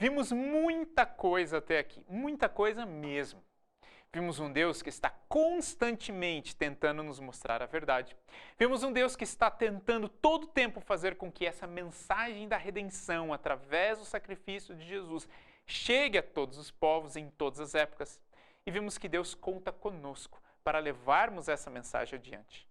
Vimos muita coisa até aqui, muita coisa mesmo. Vimos um Deus que está constantemente tentando nos mostrar a verdade. Vimos um Deus que está tentando todo o tempo fazer com que essa mensagem da redenção, através do sacrifício de Jesus, chegue a todos os povos em todas as épocas. E vimos que Deus conta conosco para levarmos essa mensagem adiante.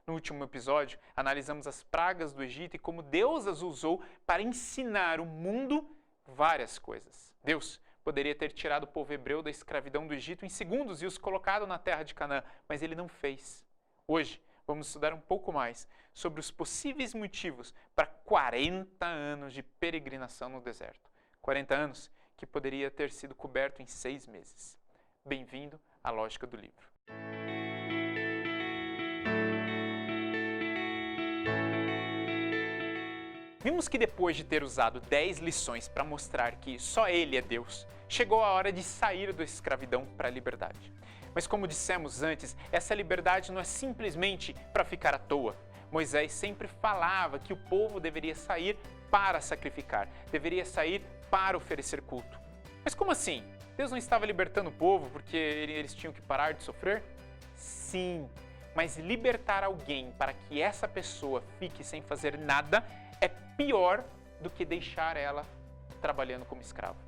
No último episódio, analisamos as pragas do Egito e como Deus as usou para ensinar o mundo várias coisas. Deus poderia ter tirado o povo hebreu da escravidão do Egito em segundos e os colocado na terra de Canaã, mas ele não fez. Hoje, vamos estudar um pouco mais sobre os possíveis motivos para 40 anos de peregrinação no deserto. 40 anos que poderia ter sido coberto em 6 meses. Bem-vindo à Lógica do Livro. Vimos que depois de ter usado 10 lições para mostrar que só Ele é Deus, chegou a hora de sair da escravidão para a liberdade. Mas como dissemos antes, essa liberdade não é simplesmente para ficar à toa. Moisés sempre falava que o povo deveria sair para sacrificar, deveria sair para oferecer culto. Mas como assim? Deus não estava libertando o povo porque eles tinham que parar de sofrer? Sim, mas libertar alguém para que essa pessoa fique sem fazer nada é pior do que deixar ela trabalhando como escravo.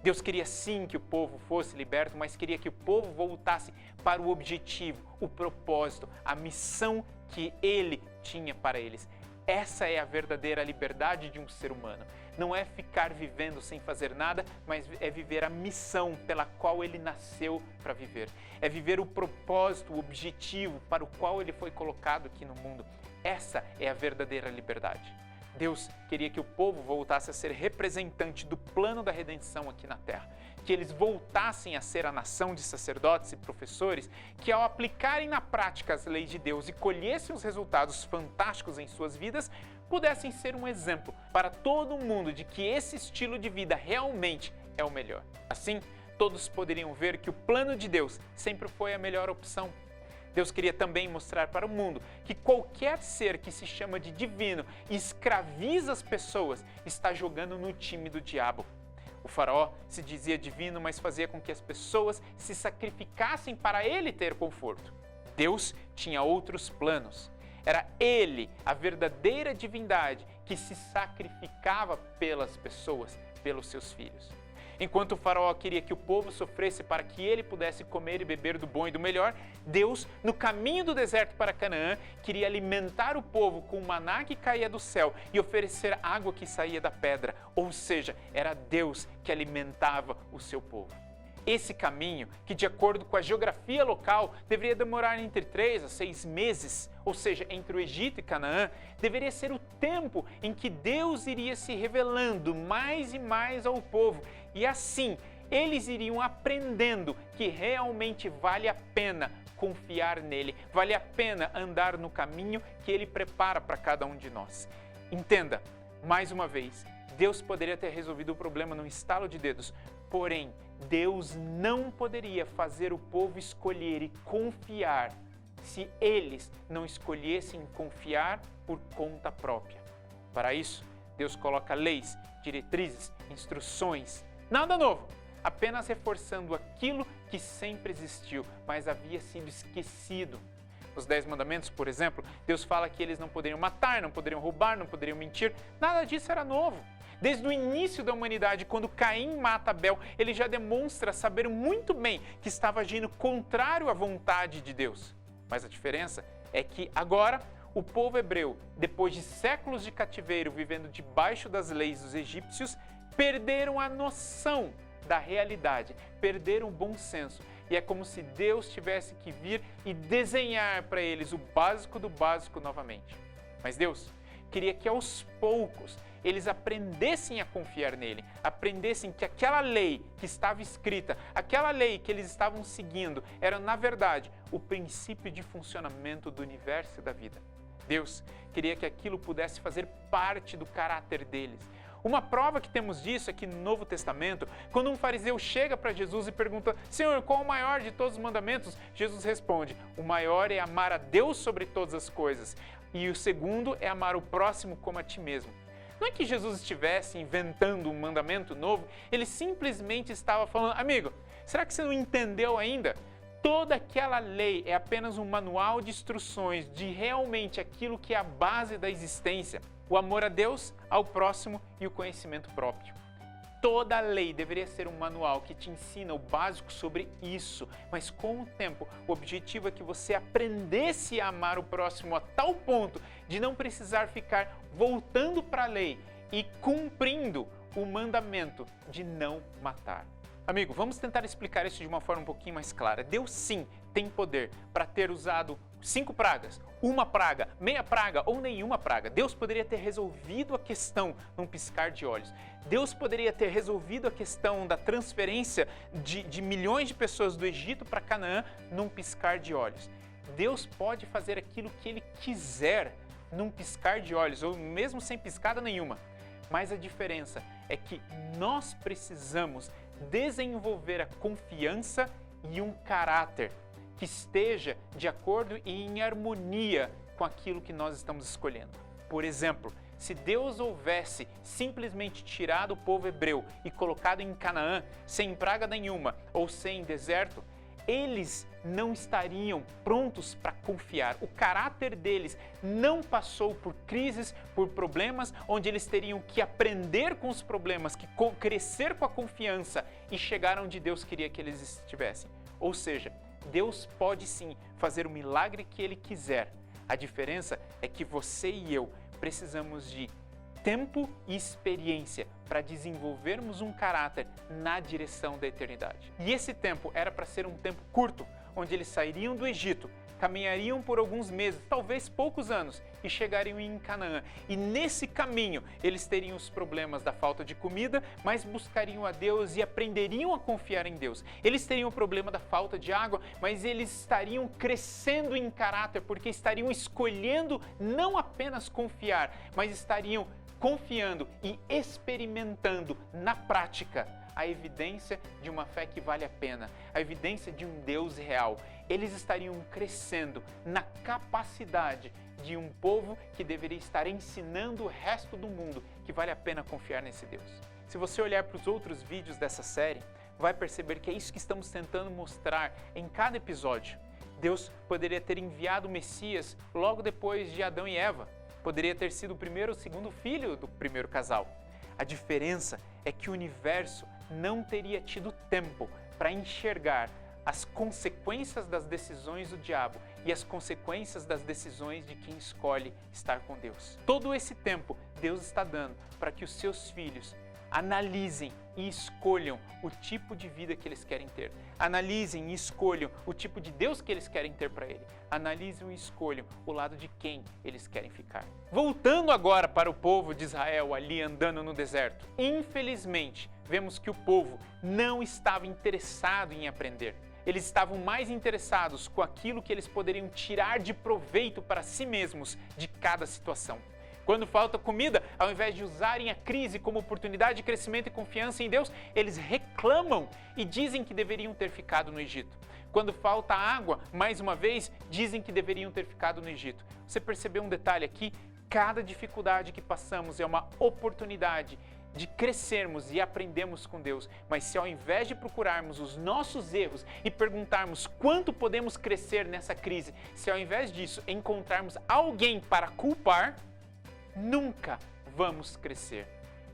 Deus queria sim que o povo fosse liberto, mas queria que o povo voltasse para o objetivo, o propósito, a missão que Ele tinha para eles. Essa é a verdadeira liberdade de um ser humano. Não é ficar vivendo sem fazer nada, mas é viver a missão pela qual ele nasceu para viver. É viver o propósito, o objetivo para o qual ele foi colocado aqui no mundo. Essa é a verdadeira liberdade. Deus queria que o povo voltasse a ser representante do plano da redenção aqui na terra, que eles voltassem a ser a nação de sacerdotes e professores que, ao aplicarem na prática as leis de Deus e colhessem os resultados fantásticos em suas vidas, pudessem ser um exemplo para todo mundo de que esse estilo de vida realmente é o melhor. Assim, todos poderiam ver que o plano de Deus sempre foi a melhor opção. Deus queria também mostrar para o mundo que qualquer ser que se chama de divino e escraviza as pessoas está jogando no time do diabo. O faraó se dizia divino, mas fazia com que as pessoas se sacrificassem para ele ter conforto. Deus tinha outros planos. Era ele, a verdadeira divindade, que se sacrificava pelas pessoas, pelos seus filhos. Enquanto o faraó queria que o povo sofresse para que ele pudesse comer e beber do bom e do melhor, Deus, no caminho do deserto para Canaã, queria alimentar o povo com o maná que caía do céu e oferecer água que saía da pedra. Ou seja, era Deus que alimentava o seu povo. Esse caminho, que de acordo com a geografia local, deveria demorar entre 3 a 6 meses, ou seja, entre o Egito e Canaã, deveria ser o tempo em que Deus iria se revelando mais e mais ao povo. E assim, eles iriam aprendendo que realmente vale a pena confiar nele, vale a pena andar no caminho que ele prepara para cada um de nós. Entenda, mais uma vez, Deus poderia ter resolvido o problema num estalo de dedos, porém, Deus não poderia fazer o povo escolher e confiar se eles não escolhessem confiar por conta própria. Para isso, Deus coloca leis, diretrizes, instruções, nada novo, apenas reforçando aquilo que sempre existiu, mas havia sido esquecido. Nos 10 mandamentos, por exemplo, Deus fala que eles não poderiam matar, não poderiam roubar, não poderiam mentir, nada disso era novo. Desde o início da humanidade, quando Caim mata Abel, ele já demonstra saber muito bem que estava agindo contrário à vontade de Deus. Mas a diferença é que agora o povo hebreu, depois de séculos de cativeiro vivendo debaixo das leis dos egípcios, perderam a noção da realidade, perderam o bom senso. E é como se Deus tivesse que vir e desenhar para eles o básico do básico novamente. Mas Deus queria que aos poucos eles aprendessem a confiar nele, aprendessem que aquela lei que estava escrita, aquela lei que eles estavam seguindo, era na verdade o princípio de funcionamento do universo e da vida. Deus queria que aquilo pudesse fazer parte do caráter deles. Uma prova que temos disso é que no Novo Testamento, quando um fariseu chega para Jesus e pergunta: Senhor, qual o maior de todos os mandamentos? Jesus responde: o maior é amar a Deus sobre todas as coisas, e o segundo é amar o próximo como a ti mesmo. Não é que Jesus estivesse inventando um mandamento novo, ele simplesmente estava falando, amigo, será que você não entendeu ainda? Toda aquela lei é apenas um manual de instruções de realmente aquilo que é a base da existência, o amor a Deus, ao próximo e o conhecimento próprio. Toda a lei deveria ser um manual que te ensina o básico sobre isso, mas com o tempo o objetivo é que você aprendesse a amar o próximo a tal ponto de não precisar ficar voltando para a lei e cumprindo o mandamento de não matar. Amigo, vamos tentar explicar isso de uma forma um pouquinho mais clara. Deus sim tem poder para ter usado 5 pragas, 1 praga, meia praga ou nenhuma praga. Deus poderia ter resolvido a questão num piscar de olhos. Deus poderia ter resolvido a questão da transferência de milhões de pessoas do Egito para Canaã num piscar de olhos. Deus pode fazer aquilo que Ele quiser num piscar de olhos, ou mesmo sem piscada nenhuma. Mas a diferença é que nós precisamos desenvolver a confiança e um caráter que esteja de acordo e em harmonia com aquilo que nós estamos escolhendo. Por exemplo, se Deus houvesse simplesmente tirado o povo hebreu e colocado em Canaã, sem praga nenhuma ou sem deserto, eles não estariam prontos para confiar. O caráter deles não passou por crises, por problemas, onde eles teriam que aprender com os problemas, que crescer com a confiança e chegar onde Deus queria que eles estivessem. Ou seja, Deus pode sim fazer o milagre que Ele quiser. A diferença é que você e eu precisamos de tempo e experiência para desenvolvermos um caráter na direção da eternidade. E esse tempo era para ser um tempo curto, onde eles sairiam do Egito, caminhariam por alguns meses, talvez poucos anos, e chegariam em Canaã. E nesse caminho eles teriam os problemas da falta de comida, mas buscariam a Deus e aprenderiam a confiar em Deus. Eles teriam o problema da falta de água, mas eles estariam crescendo em caráter, porque estariam escolhendo não apenas confiar, mas estariam confiando e experimentando na prática a evidência de uma fé que vale a pena, a evidência de um Deus real. Eles estariam crescendo na capacidade de um povo que deveria estar ensinando o resto do mundo que vale a pena confiar nesse Deus. Se você olhar para os outros vídeos dessa série, vai perceber que é isso que estamos tentando mostrar em cada episódio. Deus poderia ter enviado o Messias logo depois de Adão e Eva. Poderia ter sido o primeiro ou segundo filho do primeiro casal. A diferença é que o universo não teria tido tempo para enxergar as consequências das decisões do diabo e as consequências das decisões de quem escolhe estar com Deus. Todo esse tempo Deus está dando para que os seus filhos analisem e escolham o tipo de vida que eles querem ter. Analisem e escolham o tipo de Deus que eles querem ter para ele. Analisem e escolham o lado de quem eles querem ficar. Voltando agora para o povo de Israel ali andando no deserto. Infelizmente, vemos que o povo não estava interessado em aprender. Eles estavam mais interessados com aquilo que eles poderiam tirar de proveito para si mesmos de cada situação. Quando falta comida, ao invés de usarem a crise como oportunidade de crescimento e confiança em Deus, eles reclamam e dizem que deveriam ter ficado no Egito. Quando falta água, mais uma vez, dizem que deveriam ter ficado no Egito. Você percebeu um detalhe aqui? Cada dificuldade que passamos é uma oportunidade de crescermos e aprendermos com Deus. Mas se ao invés de procurarmos os nossos erros e perguntarmos quanto podemos crescer nessa crise, se ao invés disso encontrarmos alguém para culpar, nunca vamos crescer.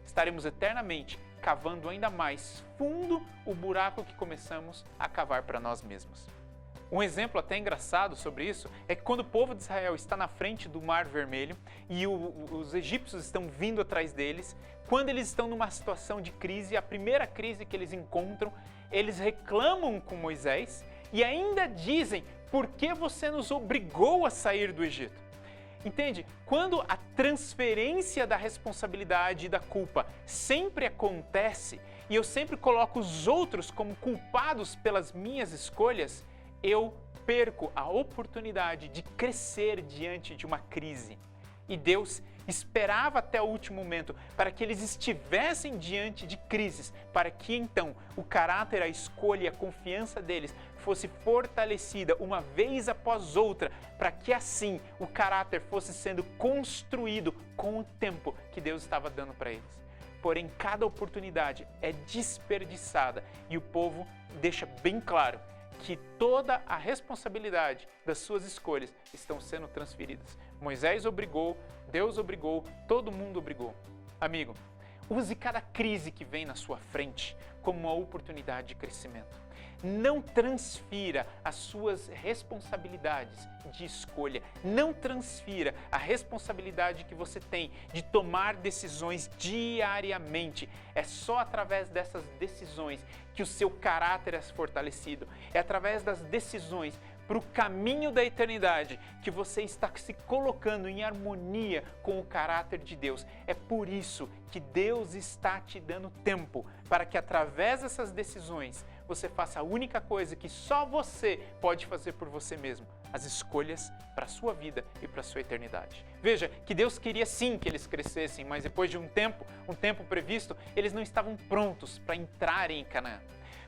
Estaremos eternamente cavando ainda mais fundo o buraco que começamos a cavar para nós mesmos. Um exemplo até engraçado sobre isso é que quando o povo de Israel está na frente do Mar Vermelho e os egípcios estão vindo atrás deles, quando eles estão numa situação de crise, a primeira crise que eles encontram, eles reclamam com Moisés e ainda dizem: por que você nos obrigou a sair do Egito? Entende? Quando a transferência da responsabilidade e da culpa sempre acontece e eu sempre coloco os outros como culpados pelas minhas escolhas, eu perco a oportunidade de crescer diante de uma crise. E Deus esperava até o último momento para que eles estivessem diante de crises, para que então o caráter, a escolha e a confiança deles fosse fortalecida uma vez após outra, para que assim o caráter fosse sendo construído com o tempo que Deus estava dando para eles. Porém, cada oportunidade é desperdiçada e o povo deixa bem claro que toda a responsabilidade das suas escolhas estão sendo transferidas. Moisés obrigou, Deus obrigou, todo mundo obrigou. Amigo, use cada crise que vem na sua frente como uma oportunidade de crescimento. Não transfira as suas responsabilidades de escolha. Não transfira a responsabilidade que você tem de tomar decisões diariamente. É só através dessas decisões que o seu caráter é fortalecido. É através das decisões para o caminho da eternidade que você está se colocando em harmonia com o caráter de Deus. É por isso que Deus está te dando tempo para que através dessas decisões você faça a única coisa que só você pode fazer por você mesmo, as escolhas para a sua vida e para a sua eternidade. Veja que Deus queria sim que eles crescessem, mas depois de um tempo previsto, eles não estavam prontos para entrarem em Canaã.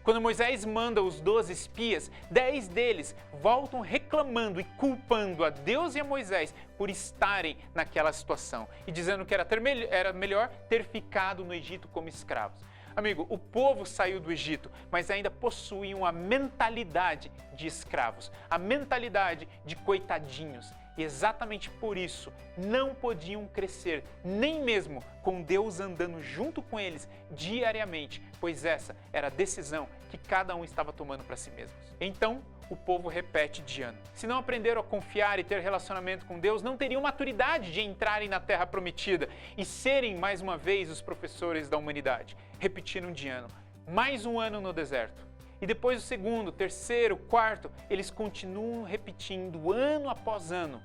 Quando Moisés manda os 12 espias, 10 deles voltam reclamando e culpando a Deus e a Moisés por estarem naquela situação e dizendo que era melhor ter ficado no Egito como escravos. Amigo, o povo saiu do Egito, mas ainda possuíam a mentalidade de escravos, a mentalidade de coitadinhos. E exatamente por isso não podiam crescer, nem mesmo com Deus andando junto com eles diariamente, pois essa era a decisão que cada um estava tomando para si mesmos. Então, o povo repete de ano. Se não aprenderam a confiar e ter relacionamento com Deus, não teriam maturidade de entrarem na Terra Prometida e serem, mais uma vez, os professores da humanidade. Repetiram de ano. Mais um ano no deserto. E depois o segundo, terceiro, quarto, eles continuam repetindo ano após ano.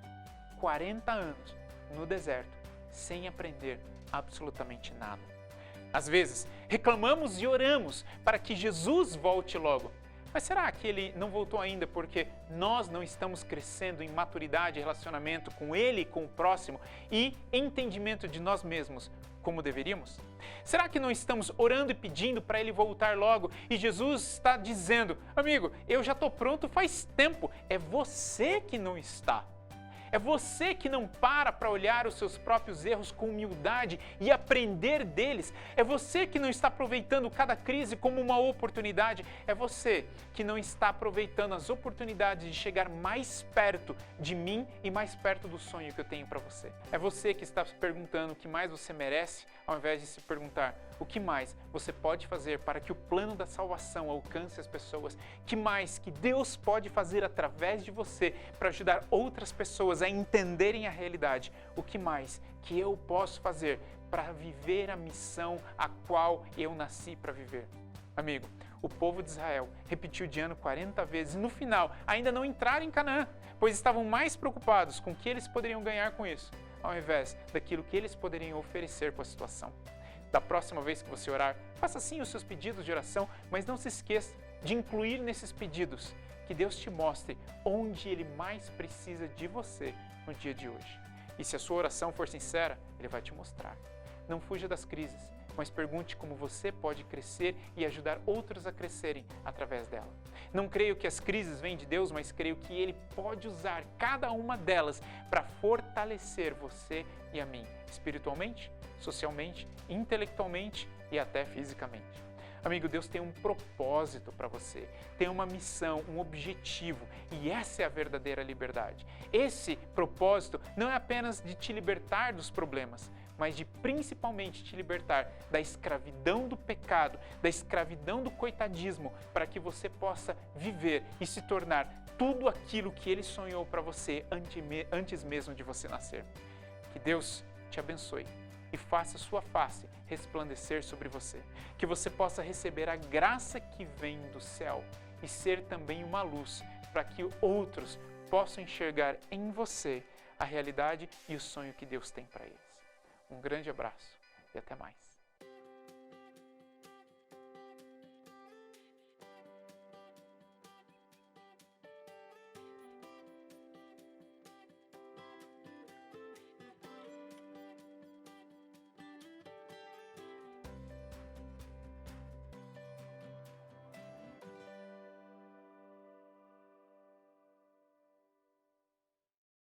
40 anos no deserto, sem aprender absolutamente nada. Às vezes, reclamamos e oramos para que Jesus volte logo. Mas será que ele não voltou ainda porque nós não estamos crescendo em maturidade e relacionamento com ele e com o próximo e entendimento de nós mesmos como deveríamos? Será que não estamos orando e pedindo para ele voltar logo e Jesus está dizendo: amigo, eu já estou pronto faz tempo, é você que não está. É você que não para olhar os seus próprios erros com humildade e aprender deles. É você que não está aproveitando cada crise como uma oportunidade. É você que não está aproveitando as oportunidades de chegar mais perto de mim e mais perto do sonho que eu tenho para você. É você que está se perguntando o que mais você merece, ao invés de se perguntar o que mais você pode fazer para que o plano da salvação alcance as pessoas. Que mais que Deus pode fazer através de você para ajudar outras pessoas a entenderem a realidade. O que mais que eu posso fazer para viver a missão a qual eu nasci para viver? Amigo, o povo de Israel repetiu de ano 40 vezes e no final ainda não entraram em Canaã, pois estavam mais preocupados com o que eles poderiam ganhar com isso, ao invés daquilo que eles poderiam oferecer com a situação. Da próxima vez que você orar, faça sim os seus pedidos de oração, mas não se esqueça de incluir nesses pedidos que Deus te mostre onde Ele mais precisa de você no dia de hoje. E se a sua oração for sincera, Ele vai te mostrar. Não fuja das crises, mas pergunte como você pode crescer e ajudar outros a crescerem através dela. Não creio que as crises vêm de Deus, mas creio que Ele pode usar cada uma delas para fortalecer você e a mim, espiritualmente, socialmente, intelectualmente e até fisicamente. Amigo, Deus tem um propósito para você, tem uma missão, um objetivo, e essa é a verdadeira liberdade. Esse propósito não é apenas de te libertar dos problemas, mas de principalmente te libertar da escravidão do pecado, da escravidão do coitadismo, para que você possa viver e se tornar tudo aquilo que Ele sonhou para você antes mesmo de você nascer. Que Deus te abençoe e faça sua face resplandecer sobre você. Que você possa receber a graça que vem do céu e ser também uma luz para que outros possam enxergar em você a realidade e o sonho que Deus tem para eles. Um grande abraço e até mais.